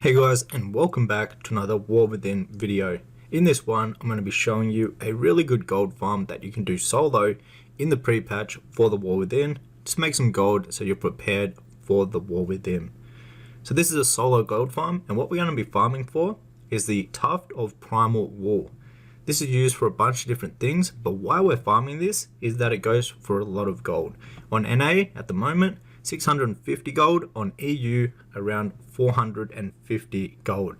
Hey guys, and welcome back to another War Within video. In this one, I'm going to be showing you a really good gold farm that you can do solo in the pre-patch for the War Within. Just make some gold so you're prepared for the War Within. So this is a solo gold farm, and what we're going to be farming for is the Tuft of Primal Wool. This is used for a bunch of different things, but why we're farming this is that it goes for a lot of gold. On NA at the moment, 650 gold, on EU around 450 gold.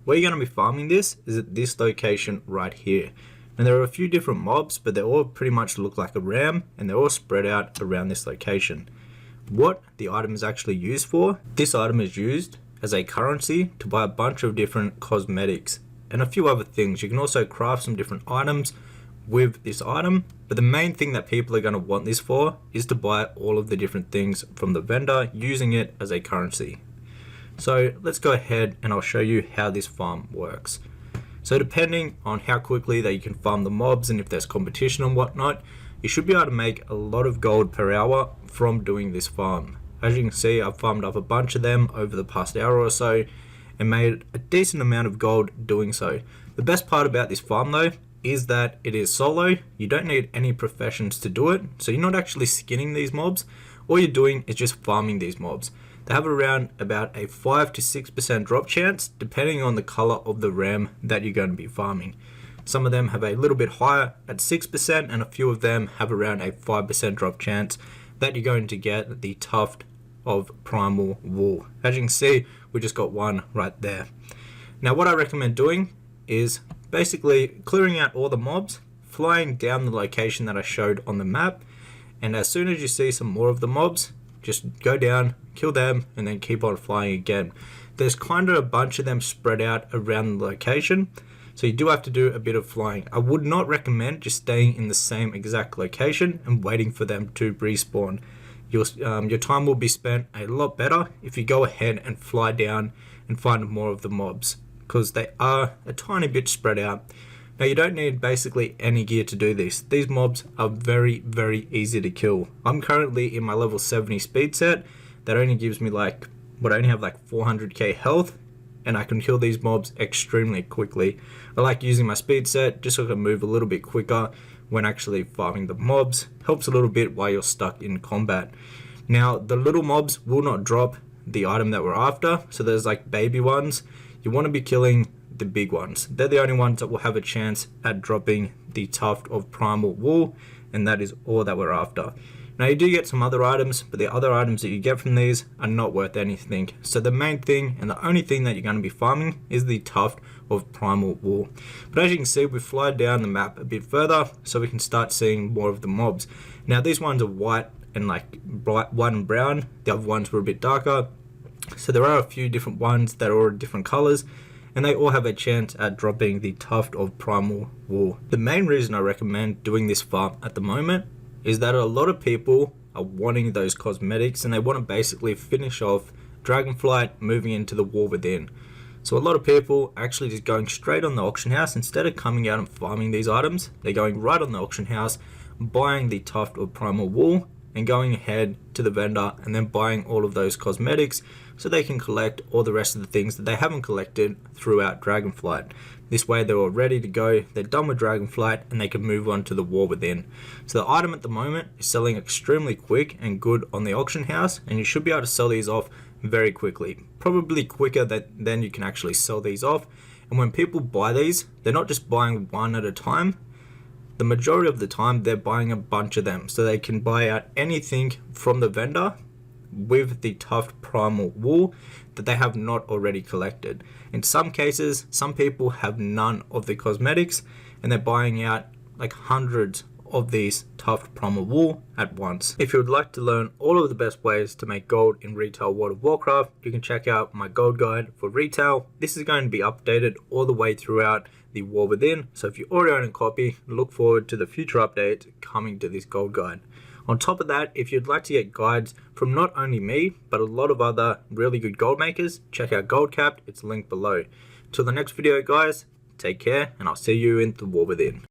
Where you're going to be farming this is at this location right here. And there are a few different mobs, but they all pretty much look like a ram, and they're all spread out around this location. What the item is actually used for, this item is used as a currency to buy a bunch of different cosmetics and a few other things. You can also craft some different items with this item, but the main thing that people are going to want this for is to buy all of the different things from the vendor using it as a currency. So let's go ahead and I'll show you how this farm works. So depending on how quickly that you can farm the mobs and if there's competition and whatnot, you should be able to make a lot of gold per hour from doing this farm. As you can see, I've farmed up a bunch of them over the past hour or so and made a decent amount of gold doing so. The best part about this farm though is that it is solo. You don't need any professions to do it, so you're not actually skinning these mobs. All you're doing is just farming these mobs. They have around about a 5 to 6% drop chance depending on the color of the ram that you're going to be farming. Some of them have a little bit higher at 6%, and a few of them have around a 5% drop chance that you're going to get the Tuft of Primal Wool. As you can see, we just got one right there. Now what I recommend doing is basically clearing out all the mobs, flying down the location that I showed on the map, and as soon as you see some more of the mobs, just go down, kill them, and then keep on flying again. There's kind of a bunch of them spread out around the location, so you do have to do a bit of flying. I would not recommend just staying in the same exact location and waiting for them to respawn. Your time will be spent a lot better if you go ahead and fly down and find more of the mobs, because they are a tiny bit spread out. Now you don't need basically any gear to do this. These mobs are very easy to kill. I'm currently in my level 70 speed set that only gives me I only have like 400k health, and I can kill these mobs extremely quickly. I like using my speed set just so I can move a little bit quicker when actually farming the mobs. Helps a little bit while you're stuck in combat. Now the little mobs will not drop the item that we're after, so there's like baby ones. You want to be killing the big ones. They're the only ones that will have a chance at dropping the Tuft of Primal Wool, and that is all that we're after. Now you do get some other items, but the other items that you get from these are not worth anything. So the main thing and the only thing that you're going to be farming is the Tuft of Primal Wool. But as you can see, we fly down the map a bit further so we can start seeing more of the mobs. Now these ones are white and white and brown. The other ones were a bit darker. So there are a few different ones that are all different colors, and they all have a chance at dropping the Tuft of Primal Wool. The main reason I recommend doing this farm at the moment is that a lot of people are wanting those cosmetics, and they want to basically finish off Dragonflight moving into the War Within. So a lot of people are actually just going straight on the auction house. Instead of coming out and farming these items, they're going right on the auction house, buying the Tuft of Primal Wool, and going ahead to the vendor and then buying all of those cosmetics so they can collect all the rest of the things that they haven't collected throughout Dragonflight. This way they're all ready to go, they're done with Dragonflight, and they can move on to the War Within. So the item at the moment is selling extremely quick and good on the auction house, and you should be able to sell these off very quickly. Probably quicker than you can actually sell these off. And when people buy these, they're not just buying one at a time. The majority of the time they're buying a bunch of them, so they can buy out anything from the vendor with the Tuft Primal Wool that they have not already collected. In some cases, some people have none of the cosmetics, and they're buying out like hundreds of these Tuft Primal Wool at once. If you would like to learn all of the best ways to make gold in retail World of Warcraft, you can check out my gold guide for retail. This is going to be updated all the way throughout the War Within, so if you already own a copy, look forward to the future updates coming to this gold guide. On top of that, if you'd like to get guides from not only me, but a lot of other really good gold makers, check out Goldcapped, it's linked below. Till the next video guys, take care, and I'll see you in the War Within.